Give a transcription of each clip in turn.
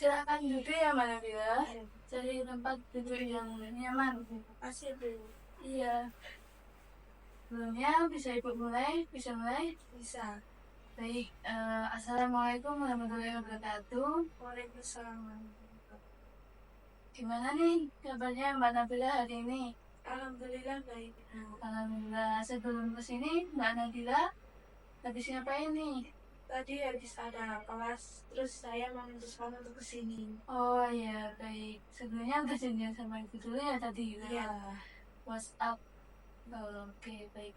Silakan duduk ya Mbak Nabila. Cari tempat duduk yang nyaman. Masih belum? Iya. Sebelumnya bisa Ibu mulai? Bisa mulai? Bisa. Baik. Assalamualaikum warahmatullahi wabarakatuh. Waalaikumsalam. Gimana nih kabarnya Mbak Nabila hari ini? Alhamdulillah baik. Alhamdulillah. Sebelum kesini Mbak Nabila habis ngapain nih? Tadi habis ada kelas, terus saya memutuskan untuk kesini. Oh iya, baik. Sebelumnya udah janjian sama Ibu dulu ya tadi? Iya. WhatsApp. Oke, baik.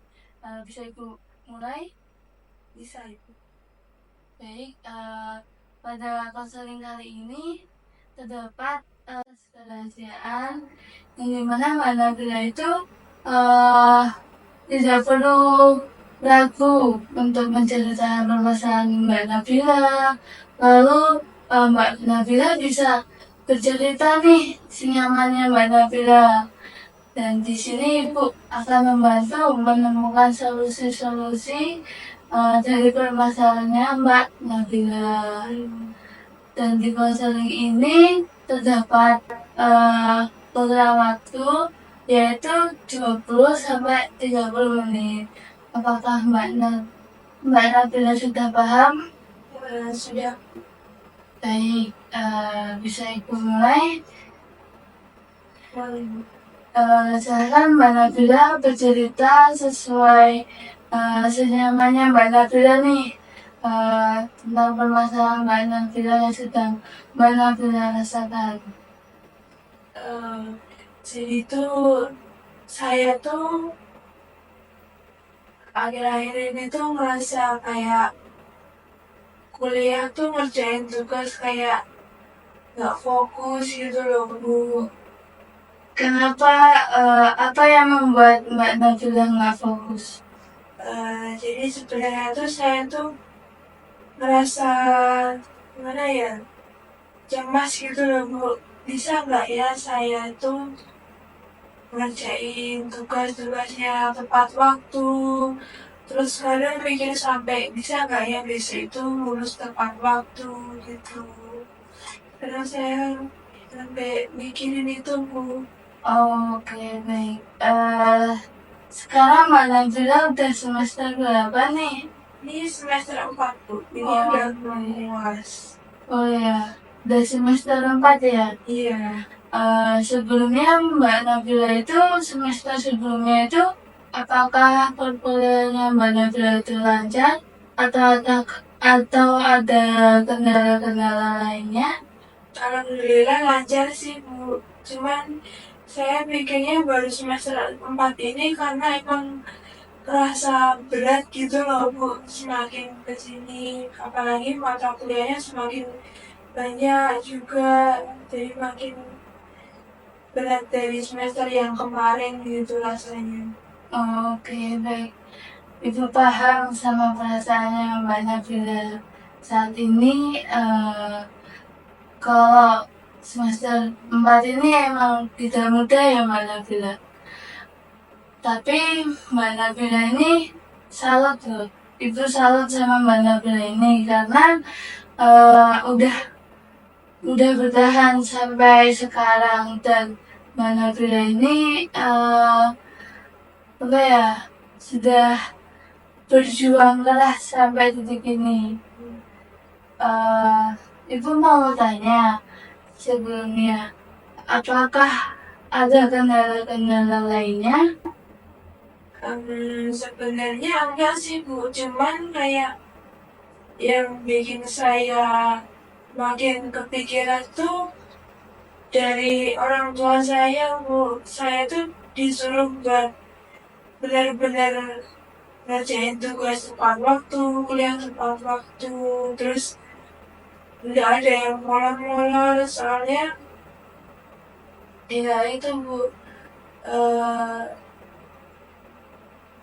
Bisa Ibu mulai? Bisa Ibu. Baik, pada konseling kali ini terdapat kerahasiaan yang dimana Mbak Nabila itu tidak perlu ragu untuk menceritakan permasalahan Mbak Nabila. Lalu Mbak Nabila bisa bercerita nih senyamannya Mbak Nabila. Dan di sini Ibu akan membantu menemukan solusi-solusi dari permasalahannya Mbak Nabila. Dan di konseling ini terdapat program waktu yaitu 20-30 menit. Apakah Mbak Nabila sudah paham? Sudah. Baik, bisa Ibu mulai? Silakan Mbak Nabila bercerita sesuai senyamannya Mbak Nabila nih tentang permasalahan Mbak Nabila yang sedang Mbak Nabila rasakan. Jadi tuh saya tuh akhir-akhir ini tuh merasa kayak kuliah tuh ngerjain tugas kayak nggak fokus gitu loh Bu. Kenapa? Apa yang membuat Mbak Nabila nggak fokus? Jadi sebenarnya tuh saya tuh merasa gimana ya, cemas gitu loh Bu. Bisa nggak ya saya tuh ngerjain tugas-tugasnya tepat waktu, terus kadang mikir sampai bisa nggak ya besok itu lulus tepat waktu gitu. Karena saya sampai mikirin itu Bu. Oke, baik. Sekarang Mbak Nabila udah semester berapa nih? Ini semester 4 Bu, ini udah UAS. Oh ya, udah semester 4 ya? Iya. Sebelumnya Mbak Nabila itu semester sebelumnya itu apakah perkuliahannya Mbak Nabila itu lancar atau ada kendala-kendala lainnya? Alhamdulillah lancar sih Bu. Cuman saya pikirnya baru semester 4 ini karena emang terasa berat gitu loh Bu. Semakin kesini, apalagi mata kuliahnya semakin banyak juga, jadi makin berat dari semester yang kemarin gitu rasanya. Oke, baik. Ibu paham sama perasaannya Mbak Nabila. Saat ini kalau semester 4 ini emang tidak mudah ya Mbak Nabila. Tapi Mbak Nabila ini salut loh. Ibu salut sama Mbak Nabila ini karena udah bertahan sampai sekarang, dan Mbak Nabila ini sudah berjuang keras sampai titik ini. Ibu mau tanya sebelumnya, apakah ada kendala-kendala lainnya? Sebenarnya enggak sih Bu, cuman kayak yang bikin saya makin kepikiran tuh dari orang tua saya Bu. Saya tuh disuruh buat benar-benar ngerjain tugas tepat waktu, kuliah tepat waktu, terus nggak ada yang molor-molor, soalnya ya itu Bu,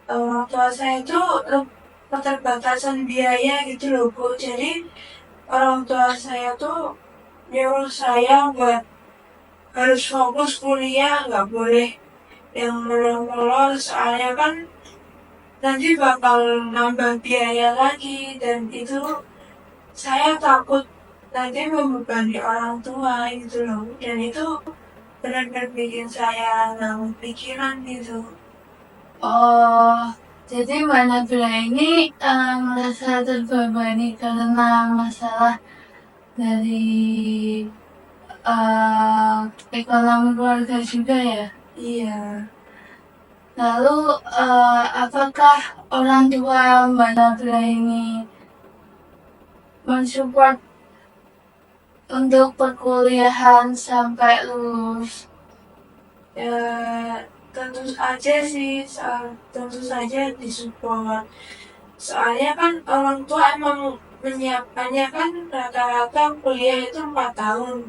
orang tua saya itu keterbatasan biaya gitu loh Bu. Jadi orang tua saya tuh nyuruh saya buat harus fokus kuliah, nggak boleh yang molor-molor, soalnya kan nanti bakal nambah biaya lagi, dan itu saya takut nanti membebani orang tua gitu loh, dan itu benar-benar bikin saya nganggu pikiran gitu. Oh, jadi Mbak Nabila ini merasa terbebani karena masalah dari ekonomi keluarga juga ya? Iya. Lalu apakah orang tua Mbak Nabila ini mensupport untuk perkuliahan sampai lulus? Ya, tentu aja sih, tentu saja disupport. Soalnya kan orang tua emang menyiapkannya kan rata-rata kuliah itu 4 tahun.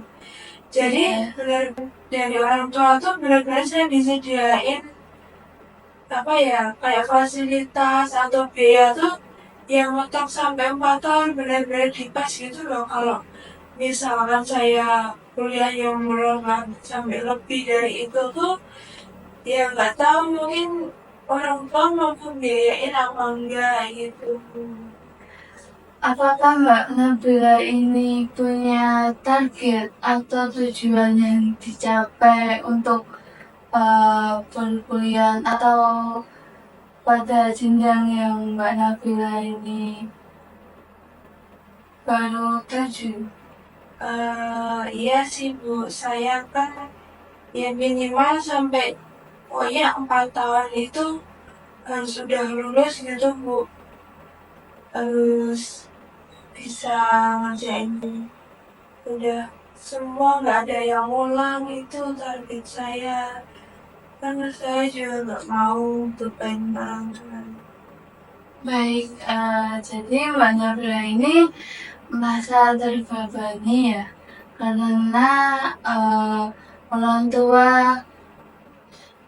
Jadi Iya. benar dari orang tua tuh benar-benar saya disediain apa ya, kayak fasilitas atau biaya tuh yang mentok sampai 4 tahun benar-benar dipas gitu loh. Kalau misalkan saya kuliah yang melorot sampai lebih dari itu tuh, ya nggak tahu mungkin orang tua mampu biayain apa enggak gitu. Apakah Mbak Nabila ini punya target atau tujuan yang dicapai untuk perkuliahan atau pada jenjang yang Mbak Nabila ini baru tuju? Iya sih Bu, saya kan ya minimal sampai pokoknya 4 tahun itu harus sudah lulus gitu Bu. Harus bisa ngerjain udah semua, nggak ada yang ngulang, itu target saya. Karena saya juga nggak mau beban orang tua. Baik, jadi Mbak Nabila ini merasa terbebani ya karena orang tua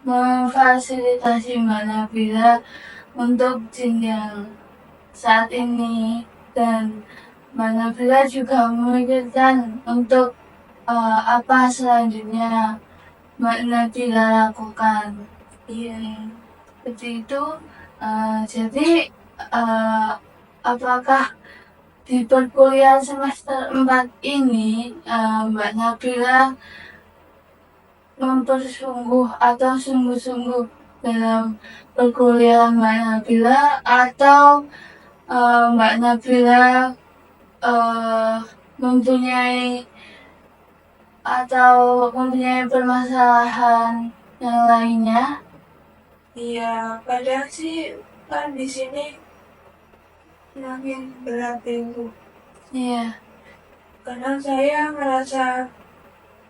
memfasilitasi Mbak Nabila untuk jenjang saat ini, dan Mbak Nabila juga memikirkan untuk apa selanjutnya Mbak Nabila lakukan. Iya. Seperti itu. Jadi apakah di perkuliahan semester 4 ini Mbak Nabila mempersungguh atau sungguh-sungguh dalam perkuliahan Mbak Nabila, atau Mbak Nabila mempunyai permasalahan yang lainnya? Iya, padahal sih kan di sini makin berat Bu. Iya. Karena saya merasa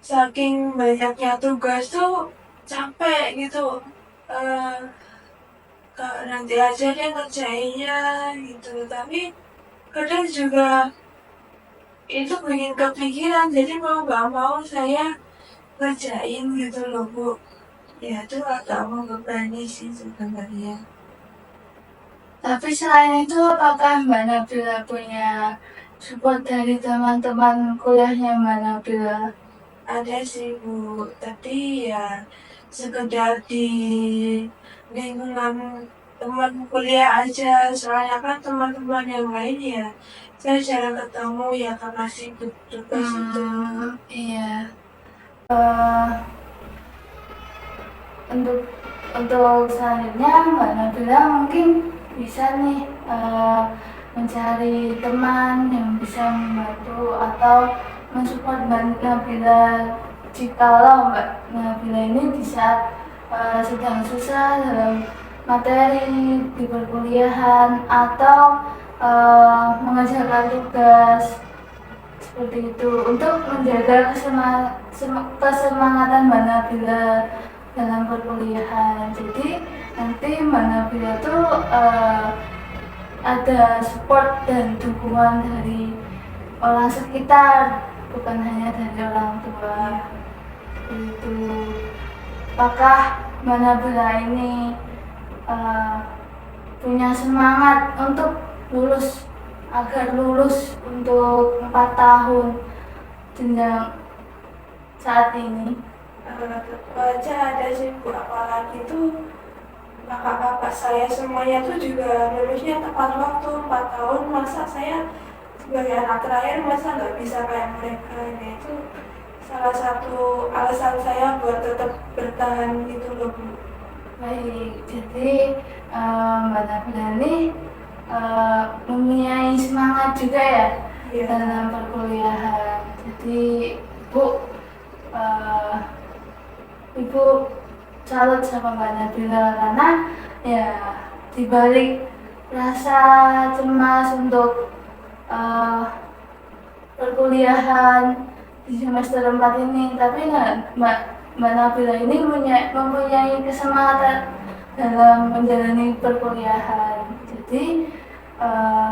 saking banyaknya tugas tuh capek gitu. Eh, Nanti aja deh ngerjainnya gitu. Tapi kadang juga itu bikin kepikiran, jadi mau gak mau saya ngerjain gitu loh Bu. Ya itu agak membebani sih sebenarnya. Tapi selain itu, apakah Mbak Nabila punya support dari teman-teman kuliahnya Mbak Nabila? Ada sih Bu, tapi ya sekedar di lingkungan teman kuliah aja. Soalnya kan teman-teman yang lain ya saya jarang ketemu ya karena sibuk tugas itu. Iya. Eh, untuk selanjutnya Mbak Nabila mungkin bisa nih mencari teman yang bisa membantu atau mensupport Mbak Nabila jikalau Mbak Nabila ini di saat sedang susah dalam materi di perkuliahan atau mengerjakan tugas seperti itu, untuk menjaga kesemangatan Mbak Nabila dalam perkuliahan. Jadi nanti Mbak Nabila tuh ada support dan dukungan dari orang sekitar, bukan hanya dari orang tua. Itu apakah Mbak Nabila ini punya semangat untuk lulus, agar lulus untuk 4 tahun jenjang saat ini? Tentu aja ada sih Bu, apalagi tuh kakak-kakak saya semuanya tuh juga lulusnya tepat waktu 4 tahun. Masa saya sebagai anak terakhir masa nggak bisa kayak mereka. Nah itu salah satu alasan saya buat tetap bertahan gitu loh Bu. Baik, jadi Mbak Nabila ini mempunyai semangat juga ya Iya. dalam perkuliahan. Jadi Ibu eh, Ibu salut sama Mbak Nabila karena ya dibalik rasa cemas untuk eh, perkuliahan di semester 4 ini, tapi Mbak Nabila ini mempunyai kesemangatan dalam menjalani perkuliahan. Jadi eh,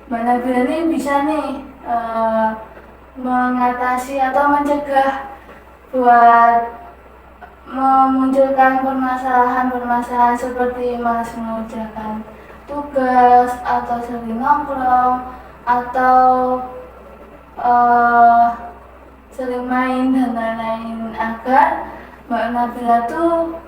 Mbak Nabila ini bisa nih mengatasi atau mencegah buat memunculkan permasalahan-permasalahan seperti malas mengerjakan tugas atau sering nongkrong atau eh, sering main dan lain-lain, agar Mbak Nabila tuh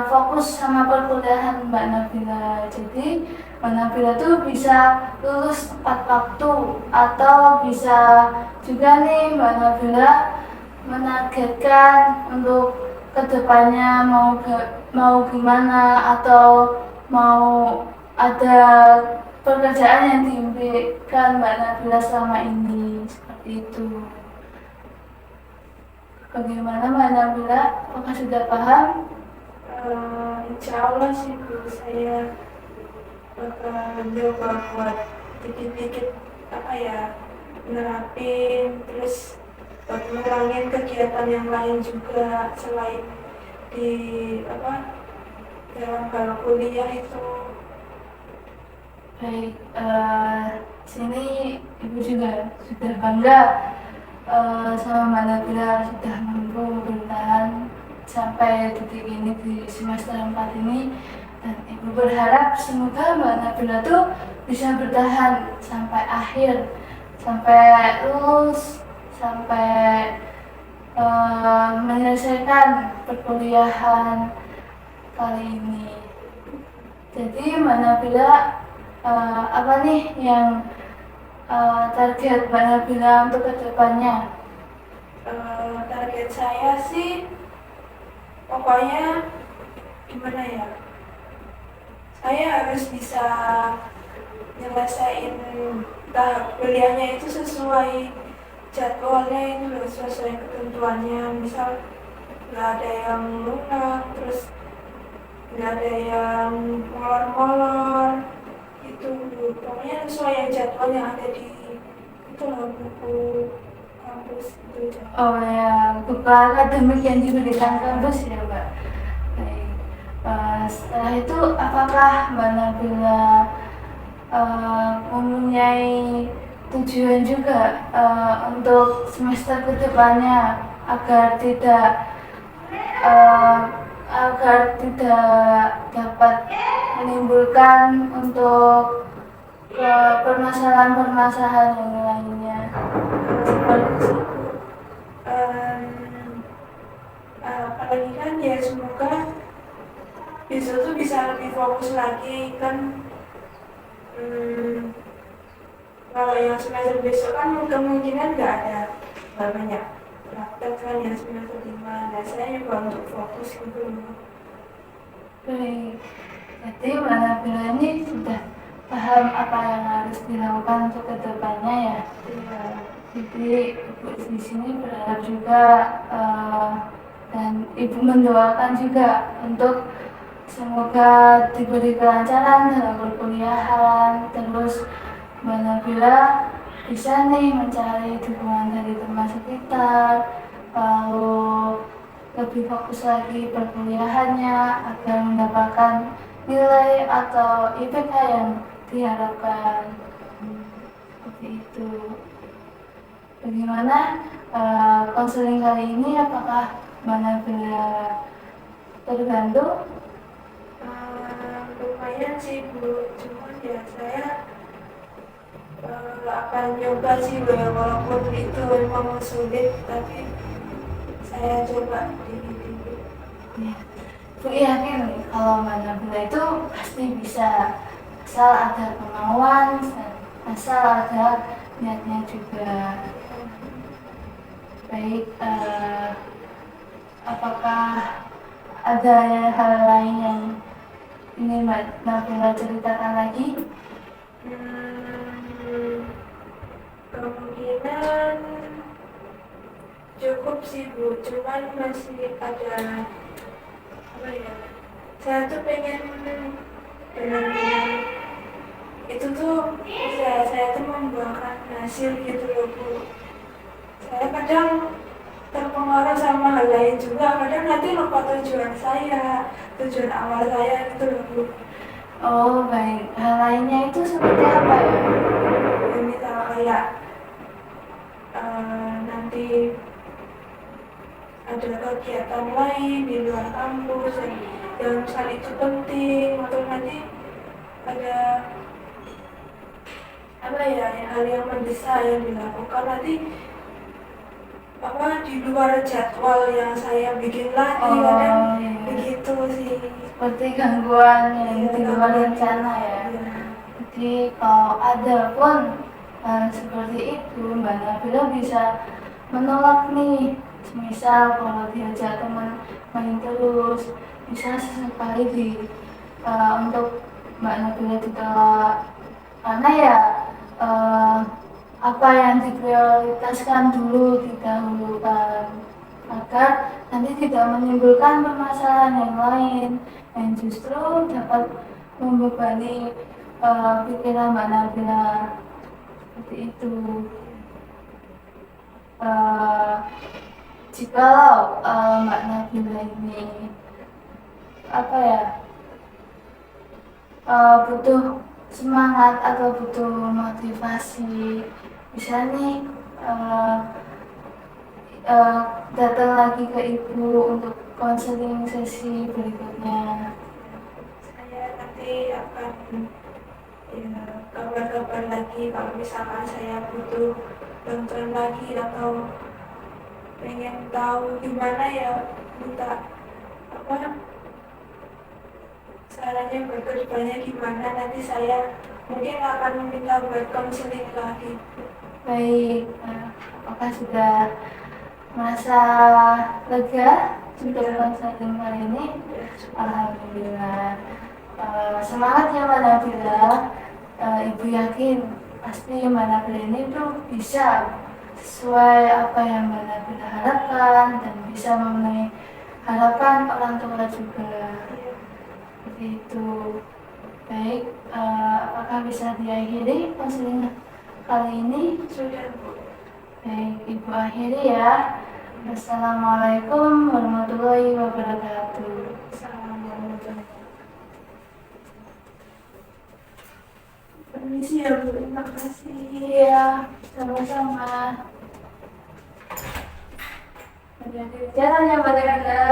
fokus sama perkuliahan Mbak Nabila. Jadi Mbak Nabila tuh bisa lulus tepat waktu, atau bisa juga nih Mbak Nabila menargetkan untuk kedepannya mau gimana, atau mau ada pekerjaan yang diimpikan Mbak Nabila selama ini, seperti itu. Bagaimana Mbak Nabila? Apakah sudah paham? Insya Allah sih Bu, saya bakal coba buat dikit-dikit nerapin, terus buat ngurangin kegiatan yang lain juga selain di dalam hal kuliah itu. Baik, sini Ibu juga sudah bangga sama Mbak Nabila sudah mampu bertahan sampai detik ini di semester 4 ini, dan Ibu berharap semoga Mbak Nabila tuh bisa bertahan sampai akhir, sampai lulus, sampai menyelesaikan perkuliahan kali ini. Jadi Mbak Nabila apa nih yang target Mbak Nabila untuk kedepannya? Target saya sih pokoknya gimana ya, saya harus bisa nyelesain tahap kuliahnya itu sesuai jadwalnya, itu loh, sesuai ketentuannya. Misal nggak ada yang lunak, terus nggak ada yang molor-molor, itu pokoknya sesuai yang jadwal yang ada di itu loh, buku kampus itu. Oh ya, buku akademik yang diberikan kampus ya Mbak. Baik. Setelah itu apakah Mbak Nabila mempunyai tujuan juga untuk semester kedepannya, agar tidak dapat menimbulkan untuk permasalahan-permasalahan yang lainnya, seperti itu. Apalagi kan ya semoga besok tuh bisa lebih fokus lagi kan. Kalau yang semester besok kan kemungkinan nggak banyak praktek kan, yang semester 5. Nah saya juga untuk fokus gitu. Baik, jadi Mbak Nabila ini sudah paham apa yang harus dilakukan untuk kedepannya ya. Iya. Jadi Ibu di sini berharap juga dan Ibu mendoakan juga untuk semoga diberi kelancaran dalam perkuliahan, terus Mbak Nabila bisa nih mencari dukungan dari teman sekitar, lalu lebih fokus lagi perkuliahannya agar mendapatkan nilai atau IPK yang diharapkan. Seperti itu. Bagaimana konseling kali ini? Apakah Mbak Nabila terbantu? Lumayan sih Bu, cuman ya saya akan coba sih Bu, walaupun itu memang sulit, tapi saya coba dikit-dikit. Ya. Ibu yakin kalau Mbak Nabila itu pasti bisa, asal ada kemauan dan asal ada niatnya juga. Baik, apakah ada hal lain yang ingin Mbak Nabila ceritakan lagi? Kemungkinan cukup sih Bu, cuman masih ada apa ya? Saya tuh pengen benar-benar itu tuh usaha saya tuh membuahkan hasil gitu loh Bu. Saya kadang terpengaruh sama hal lain juga, kadang nanti lupa tujuan saya, tujuan awal saya gitu loh Bu. Oh baik, hal lainnya itu seperti apa ya? Ya, misal kayak nanti ada kegiatan lain di luar kampus yang misal itu penting, atau nanti ada apa ya hal yang mendesak yang dilakukan nanti apa di luar jadwal yang saya bikin lagi, kadang iya. begitu sih. Seperti gangguan yang Iya, di luar gangguan. rencana ya. Iya. Jadi kalau ada pun seperti itu, Mbak Nabila bisa menolak nih. Misal kalau diajak teman main terus, bisa sesekali untuk Mbak Nabila ditolak. Karena ya apa yang diprioritaskan dulu didahulukan agar nanti tidak menimbulkan permasalahan yang lain yang justru dapat membebani pikiran Mbak Nabila seperti itu. Jikalau Mbak Nabila ini apa ya butuh semangat atau butuh motivasi, bisa nih datang lagi ke ibu untuk konseling sesi berikutnya. Saya nanti akan ya, kabar-kabar lagi kalau misalkan saya butuh bantuan lagi atau pengen tahu gimana ya, minta apa caranya berkedepannya gimana, nanti saya mungkin akan meminta buat konseling lagi. Baik, apakah sudah merasa lega untuk konseling kali ini? Alhamdulillah. Semangat ya Mbak Nabila. Ibu yakin pasti Mbak Nabila ini tuh bisa sesuai apa yang Mbak Nabila harapkan dan bisa memenuhi harapan orang tua juga. Seperti itu. Baik, apakah bisa diakhiri konseling kali ini? Sudah Bu. Baik, Ibu akhiri ya. Assalamualaikum warahmatullahi wabarakatuh. Assalamualaikum. Permisi ya Bu, terima kasih. Iya, sama-sama. Hati-hati di jalan ya Mbak Nabila.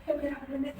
Ya, berapa menit?